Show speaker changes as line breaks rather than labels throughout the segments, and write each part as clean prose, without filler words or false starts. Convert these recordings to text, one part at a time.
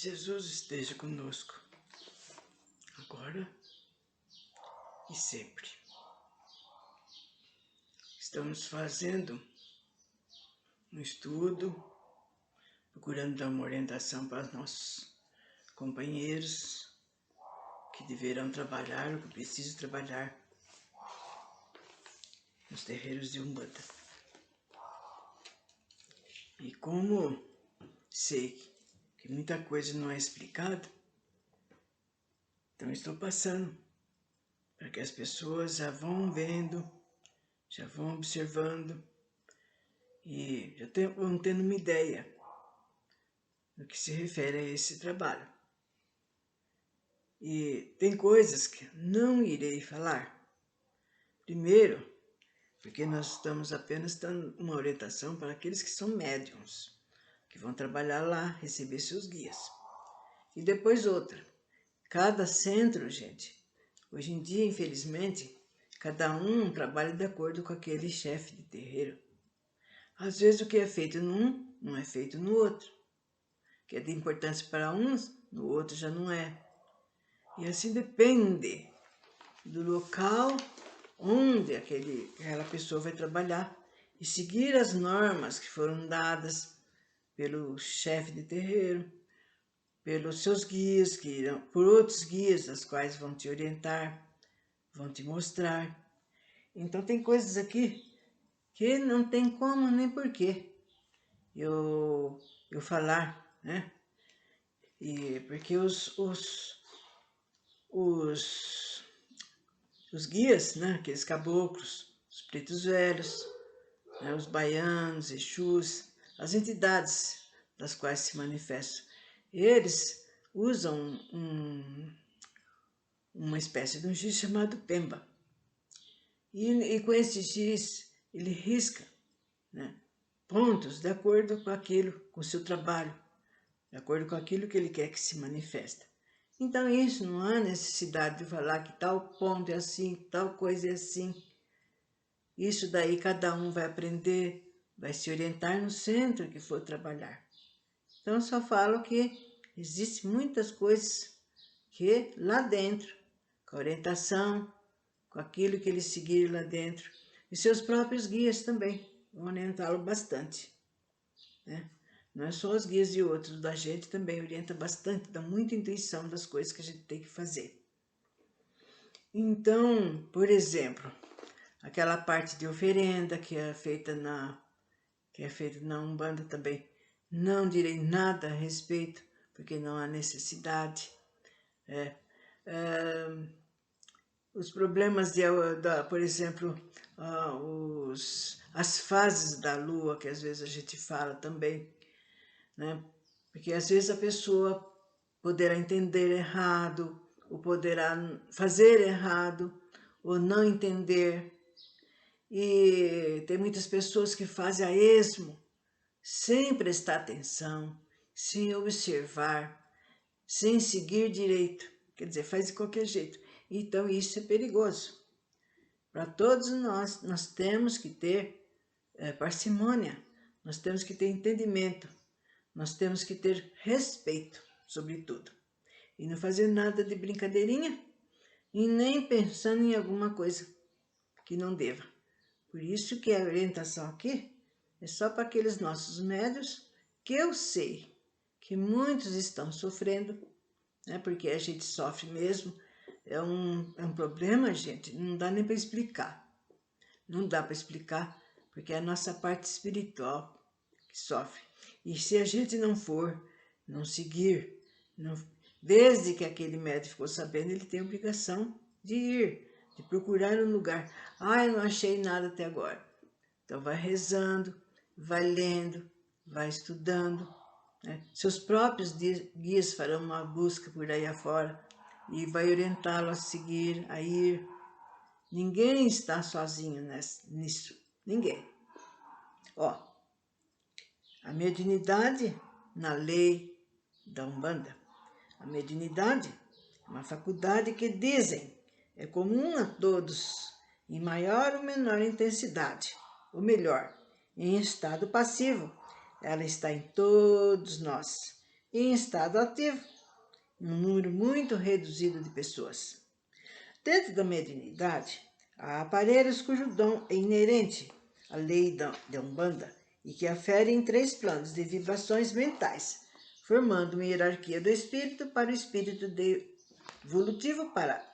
Jesus esteja conosco, agora e sempre. Estamos fazendo um estudo, procurando dar uma orientação para os nossos companheiros que deverão trabalhar, ou que precisam trabalhar nos terreiros de Umbanda. E como sei que muita coisa não é explicada, então estou passando para que as pessoas já vão vendo, já vão observando e já vão tendo uma ideia no que se refere a esse trabalho. E tem coisas que não irei falar. Primeiro, porque nós estamos apenas dando uma orientação para aqueles que são médiums, que vão trabalhar lá, receber seus guias. E depois outra, cada centro, gente, hoje em dia, infelizmente, cada um trabalha de acordo com aquele chefe de terreiro. Às vezes o que é feito num, não é feito no outro. O que é de importância para uns, no outro já não é. E assim depende do local onde aquela pessoa vai trabalhar e seguir as normas que foram dadas pelo chefe de terreiro, pelos seus guias, por outros guias, as quais vão te orientar, vão te mostrar. Então tem coisas aqui que não tem como nem porquê eu falar, né? E porque os guias, né? Aqueles caboclos, os pretos velhos, né? Os baianos, exus, as entidades das quais se manifestam, eles usam uma espécie de um giz chamado pemba. E com esse giz, ele risca, né, pontos de acordo com aquilo, com o seu trabalho, de acordo com aquilo que ele quer que se manifesta. Então isso não há necessidade de falar que tal ponto é assim, tal coisa é assim. Isso daí cada um vai aprender, vai se orientar no centro que for trabalhar. Então eu só falo que existem muitas coisas que lá dentro, com a orientação, com aquilo que eles seguiram lá dentro, e seus próprios guias também vão orientá-lo bastante, né? Não é só os guias de outros, da gente também orienta bastante, dá muita intuição das coisas que a gente tem que fazer. Então, por exemplo, aquela parte de oferenda que é feita na Umbanda também, não direi nada a respeito, porque não há necessidade. Os problemas por exemplo, as fases da lua, que às vezes a gente fala também, né? Porque às vezes a pessoa poderá entender errado, ou poderá fazer errado, ou não entender. E tem muitas pessoas que fazem a esmo, sem prestar atenção, sem observar, sem seguir direito. Quer dizer, faz de qualquer jeito. Então isso é perigoso. Para todos nós temos que ter parcimônia, nós temos que ter entendimento, nós temos que ter respeito, sobretudo. E não fazer nada de brincadeirinha e nem pensando em alguma coisa que não deva. Por isso que a orientação aqui é só para aqueles nossos médios que eu sei que muitos estão sofrendo, né? Porque a gente sofre mesmo. É um problema, gente, não dá nem para explicar. Não dá para explicar, porque é a nossa parte espiritual que sofre. E se a gente não seguir, desde que aquele médico ficou sabendo, ele tem a obrigação de ir, de procurar um lugar. Ah, eu não achei nada até agora. Então vai rezando, vai lendo, vai estudando, né? Seus próprios guias farão uma busca por aí afora e vai orientá-lo a seguir, a ir. Ninguém está sozinho nisso, ninguém. Ó, a mediunidade na lei da Umbanda. A mediunidade é uma faculdade que dizem é comum a todos, em maior ou menor intensidade, ou melhor, em estado passivo. Ela está em todos nós, e em estado ativo, um número muito reduzido de pessoas. Dentro da mediunidade, há aparelhos cujo dom é inerente à lei da Umbanda e que aferem 3 planos de vibrações mentais, formando uma hierarquia do espírito para o espírito evolutivo para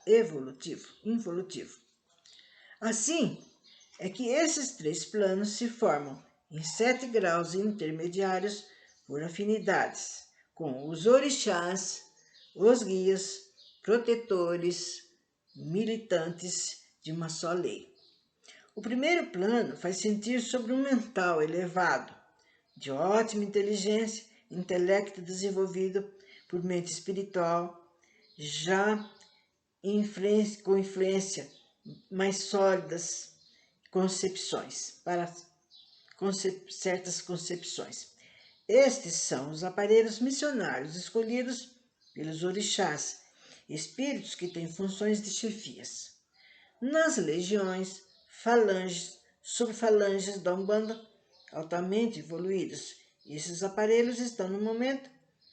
involutivo. Assim, é que esses 3 planos se formam em 7 graus intermediários por afinidades, com os orixás, os guias, protetores, militantes de uma só lei. O primeiro plano faz sentir sobre um mental elevado, de ótima inteligência, intelecto desenvolvido por mente espiritual, já com influência mais sólidas concepções, para certas concepções. Estes são os aparelhos missionários escolhidos pelos orixás, espíritos que têm funções de chefias. Nas legiões, falanges, subfalanges da Umbanda, altamente evoluídos, esses aparelhos estão no momento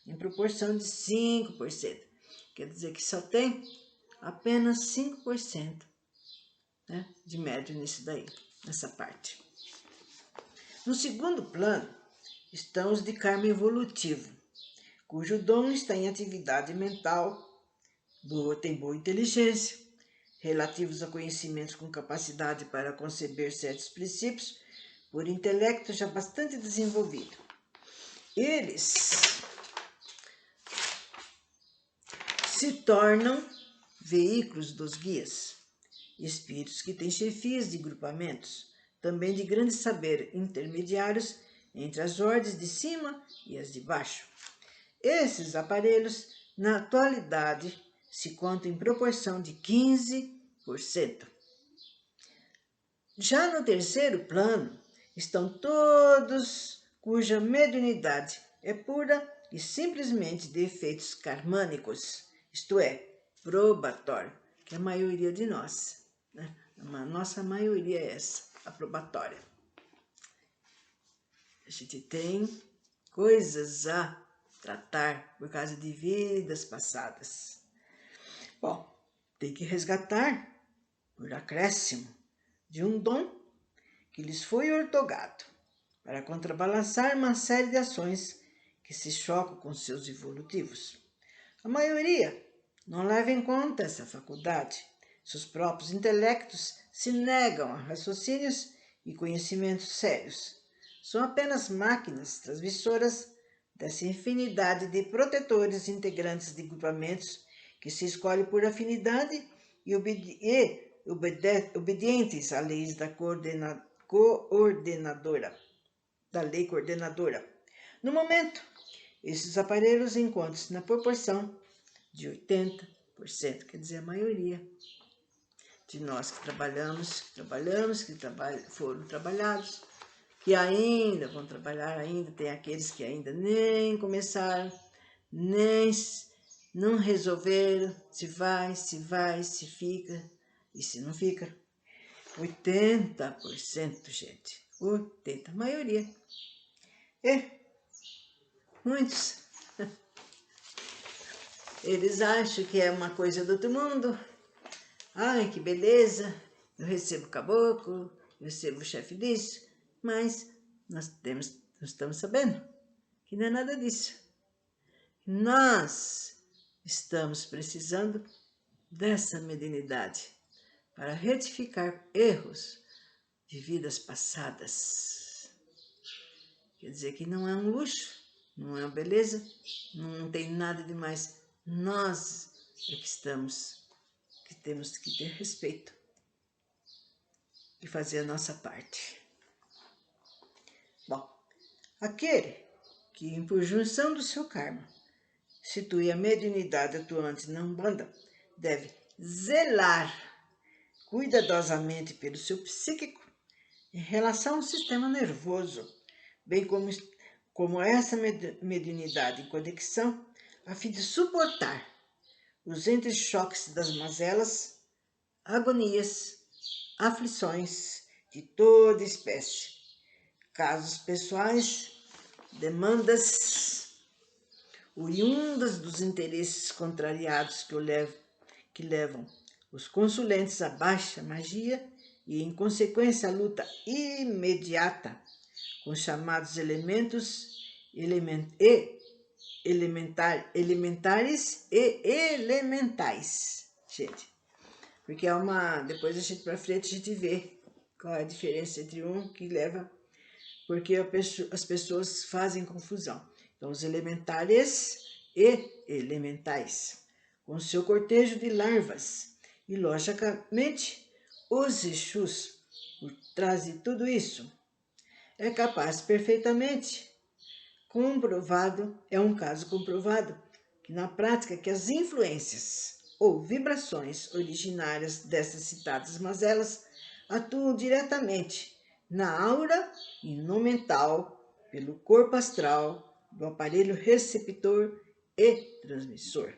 em proporção de 5%. Quer dizer que só tem apenas 5%, né, de médium nisso daí, nessa parte. No segundo plano estão os de karma evolutivo, cujo dom está em atividade mental, tem boa inteligência, relativos a conhecimentos com capacidade para conceber certos princípios, por intelecto já bastante desenvolvido. Eles se tornam veículos dos guias, espíritos que têm chefias de grupamentos, também de grande saber, intermediários entre as ordens de cima e as de baixo. Esses aparelhos, na atualidade, se contam em proporção de 15%. Já no terceiro plano, estão todos cuja mediunidade é pura e simplesmente de efeitos karmânicos, isto é, probatório, que é a maioria de nós, né? A nossa maioria é essa, a probatória. A gente tem coisas a tratar por causa de vidas passadas. Bom, tem que resgatar, por acréscimo, de um dom que lhes foi ortogado, para contrabalançar uma série de ações que se chocam com seus evolutivos. A maioria não leva em conta essa faculdade. Seus próprios intelectos se negam a raciocínios e conhecimentos sérios. São apenas máquinas transmissoras dessa infinidade de protetores integrantes de grupamentos que se escolhem por afinidade e obedientes à lei da lei coordenadora. No momento, esses aparelhos encontram-se na proporção de 80%, quer dizer, a maioria de nós que foram trabalhados, que ainda vão trabalhar, tem aqueles que ainda nem começaram, nem não resolveram se vai, se fica e se não fica. 80%, gente, 80%, a maioria. Muitos, eles acham que é uma coisa do outro mundo. Ai, que beleza, eu recebo caboclo, eu recebo o chefe disso, mas nós estamos sabendo que não é nada disso. Nós estamos precisando dessa mediunidade para retificar erros de vidas passadas. Quer dizer que não é um luxo, não é uma beleza, não tem nada de mais. Nós é que temos que ter respeito e fazer a nossa parte. Bom, aquele que, por junção do seu karma, situe a mediunidade atuante na Umbanda, deve zelar cuidadosamente pelo seu psíquico em relação ao sistema nervoso, bem como essa mediunidade em conexão, a fim de suportar os entrechoques das mazelas, agonias, aflições de toda espécie, casos pessoais, demandas, oriundas dos interesses contrariados que levam os consulentes à baixa magia e, em consequência, a luta imediata com os chamados elementares e elementais, gente. Porque depois a gente para frente a gente vê qual é a diferença entre um que leva, porque as pessoas fazem confusão. Então, os elementares e elementais, com seu cortejo de larvas, e logicamente os Exus, por trás de tudo isso, é capaz perfeitamente comprovado, é um caso comprovado, que na prática que as influências ou vibrações originárias dessas citadas mazelas atuam diretamente na aura e no mental pelo corpo astral do aparelho receptor e transmissor.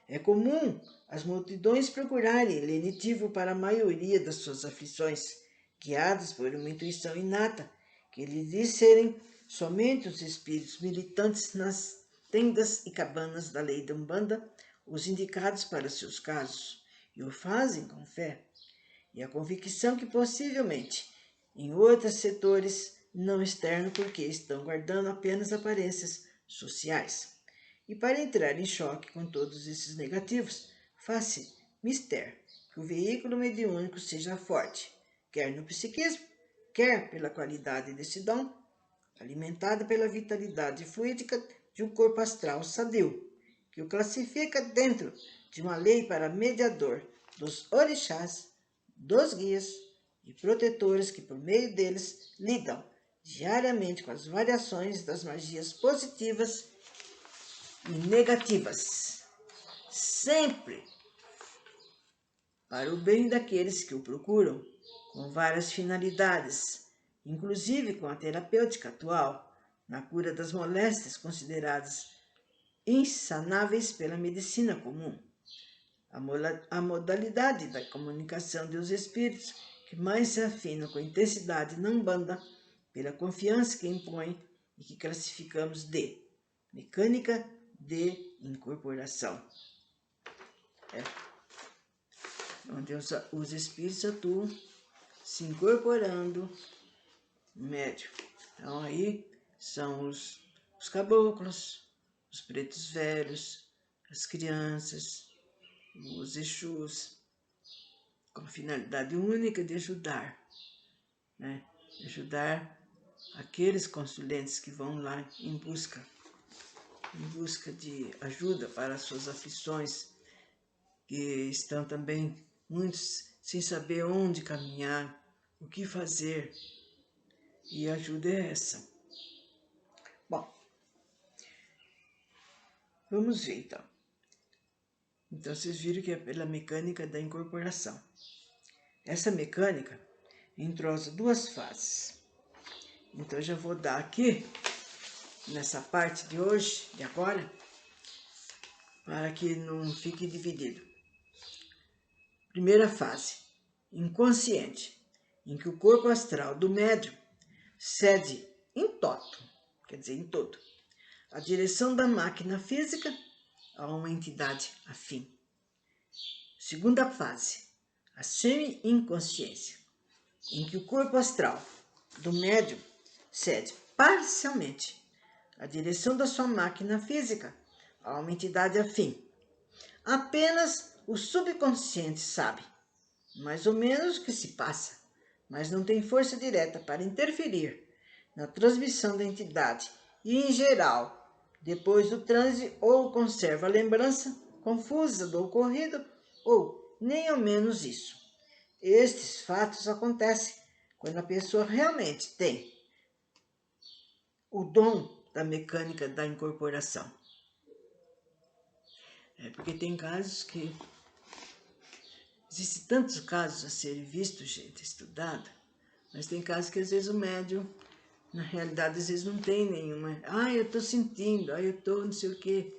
É comum as multidões procurarem lenitivo para a maioria das suas aflições, guiadas por uma intuição inata, que lhes diz serem somente os espíritos militantes nas tendas e cabanas da lei da Umbanda os indicados para seus casos, e o fazem com fé, e a convicção que possivelmente em outros setores não externo, porque estão guardando apenas aparências sociais. E para entrar em choque com todos esses negativos, faz-se mister que o veículo mediúnico seja forte, quer no psiquismo, quer pela qualidade desse dom, alimentada pela vitalidade fluídica de um corpo astral sadio, que o classifica dentro de uma lei para mediador dos orixás, dos guias e protetores que por meio deles lidam diariamente com as variações das magias positivas e negativas, sempre para o bem daqueles que o procuram, com várias finalidades, inclusive com a terapêutica atual, na cura das moléstias consideradas insanáveis pela medicina comum. A modalidade da comunicação dos espíritos que mais se afina com a intensidade na Umbanda, pela confiança que impõe e que classificamos de mecânica de incorporação. Onde os espíritos atuam se incorporando no médium. Então aí são os caboclos, os pretos velhos, as crianças, os Exus, com a finalidade única de ajudar, né? Ajudar aqueles consulentes que vão lá em busca de ajuda para as suas aflições, que estão também muitos sem saber onde caminhar, o que fazer, e a ajuda é essa. Bom, vamos ver então. Então vocês viram que é pela mecânica da incorporação. Essa mecânica entrosa duas fases. Então eu já vou dar aqui, nessa parte de hoje, de agora, para que não fique dividido. Primeira fase, inconsciente, em que o corpo astral do médium cede em toto, quer dizer, em todo, a direção da máquina física a uma entidade afim. Segunda fase, a semi-inconsciência, em que o corpo astral do médium cede parcialmente a direção da sua máquina física a uma entidade afim. Apenas o subconsciente sabe, mais ou menos, o que se passa, mas não tem força direta para interferir na transmissão da entidade e, em geral, depois do transe, ou conserva a lembrança confusa do ocorrido, ou nem ao menos isso. Estes fatos acontecem quando a pessoa realmente tem o dom da mecânica da incorporação. Porque tem casos que... Existem tantos casos a serem vistos, gente, estudado, mas tem casos que às vezes o médium, na realidade, às vezes não tem nenhuma. Eu estou sentindo, eu estou não sei o quê.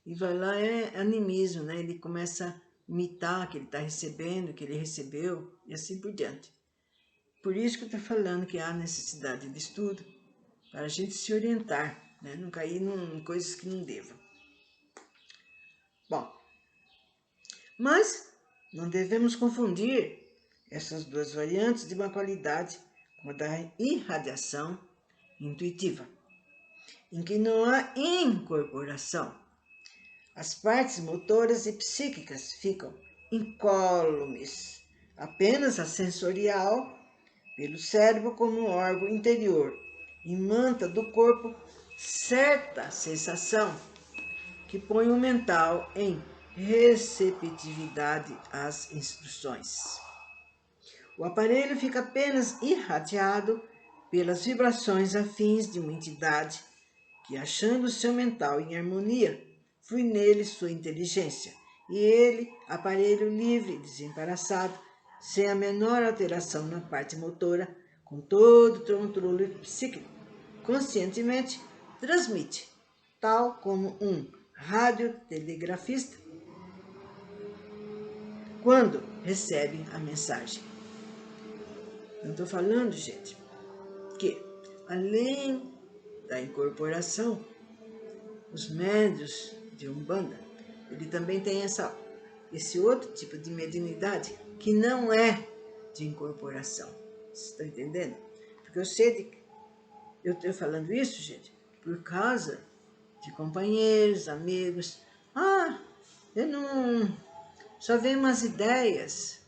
E vai lá, é animismo, né? Ele começa a imitar que ele está recebendo, que ele recebeu, e assim por diante. Por isso que eu estou falando que há necessidade de estudo, para a gente se orientar né? Não cair em coisas que não devam. Bom, mas não devemos confundir essas duas variantes de uma qualidade com a da irradiação intuitiva, em que não há incorporação. As partes motoras e psíquicas ficam incólumes, apenas a sensorial, pelo cérebro como órgão interior, imanta do corpo certa sensação que põe o mental em receptividade às instruções. O aparelho fica apenas irradiado pelas vibrações afins de uma entidade que, achando seu mental em harmonia, flui nele sua inteligência, e ele, aparelho livre e desembaraçado, sem a menor alteração na parte motora, com todo o controle psíquico, conscientemente transmite, tal como um radiotelegrafista, quando recebe a mensagem. Eu estou falando, gente, que além da incorporação, os médiuns de Umbanda, ele também tem esse outro tipo de mediunidade que não é de incorporação. Vocês estão entendendo? Porque eu estou falando isso, gente, por causa de companheiros, amigos. Eu não... Só vem umas ideias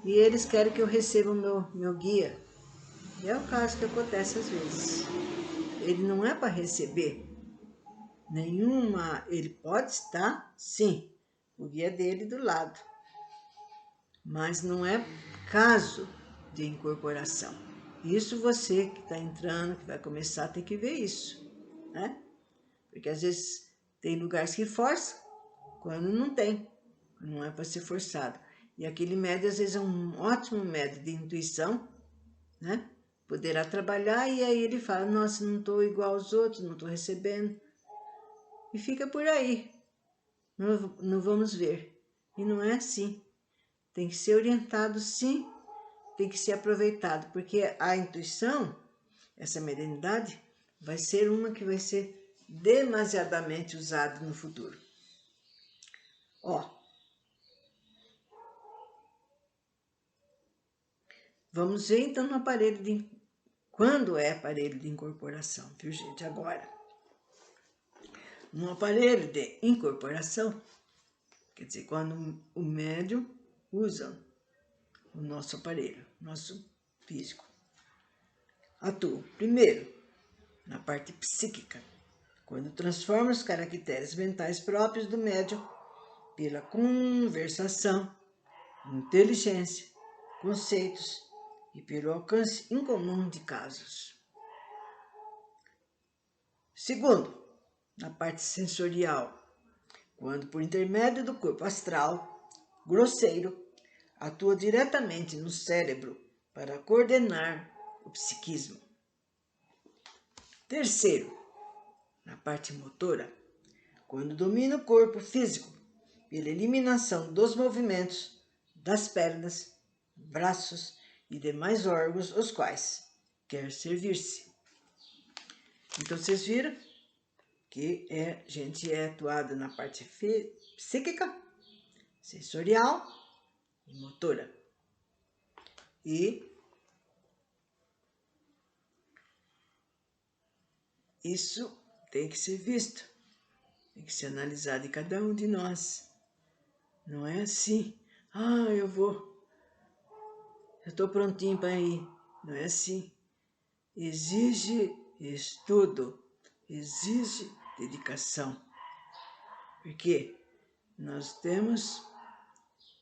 e eles querem que eu receba o meu guia. E é o caso que acontece às vezes. Ele não é para receber nenhuma... Ele pode estar, sim, o guia dele do lado. Mas não é caso de incorporação. Isso você que está entrando, que vai começar, tem que ver isso, né? Porque às vezes tem lugares que forçam, quando não tem, não é para ser forçado. E aquele médium às vezes é um ótimo médium de intuição, né? Poderá trabalhar e aí ele fala, nossa, não estou igual aos outros, não estou recebendo. E fica por aí, não vamos ver. E não é assim. Tem que ser orientado, sim, tem que ser aproveitado, porque a intuição, essa mediunidade, vai ser uma que vai ser demasiadamente usada no futuro. Vamos ver então no aparelho quando é aparelho de incorporação, viu, gente? Agora, no aparelho de incorporação, quer dizer, quando o médium usa o nosso aparelho, nosso físico, atua primeiro na parte psíquica, quando transforma os caracteres mentais próprios do médium pela conversação, inteligência, conceitos e pelo alcance incomum de casos. Segundo, na parte sensorial, quando por intermédio do corpo astral grosseiro atua diretamente no cérebro para coordenar o psiquismo. Terceiro, na parte motora, quando domina o corpo físico pela eliminação dos movimentos das pernas, braços e demais órgãos os quais quer servir-se. Então vocês viram que a gente é atuado na parte psíquica, sensorial e motora. E isso tem que ser visto, tem que ser analisado em cada um de nós. Não é assim, eu estou prontinho para ir. Não é assim. Exige estudo, exige dedicação. Porque nós temos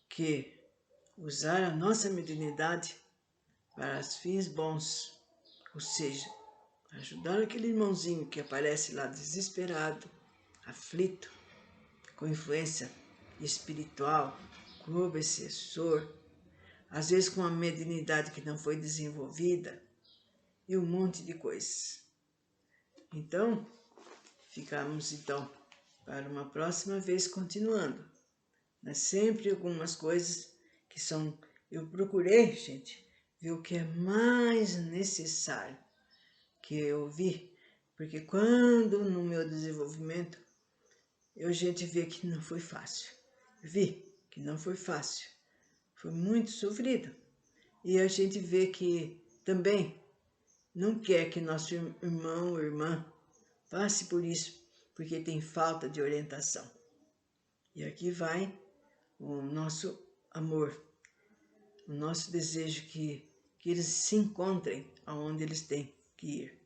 que usar a nossa mediunidade para os fins bons, ou seja, ajudar aquele irmãozinho que aparece lá desesperado, aflito, com influência espiritual, com obsessor, às vezes com uma mediunidade que não foi desenvolvida e um monte de coisas. Então, ficamos para uma próxima vez continuando. Mas sempre algumas coisas que são... Eu procurei, gente, ver o que é mais necessário que eu vi Porque quando no meu desenvolvimento, a gente vê que não foi fácil. Vi que não foi fácil. Foi muito sofrido. E a gente vê que também não quer que nosso irmão ou irmã passe por isso, porque tem falta de orientação. E aqui vai o nosso amor, o nosso desejo que eles se encontrem aonde eles têm que ir.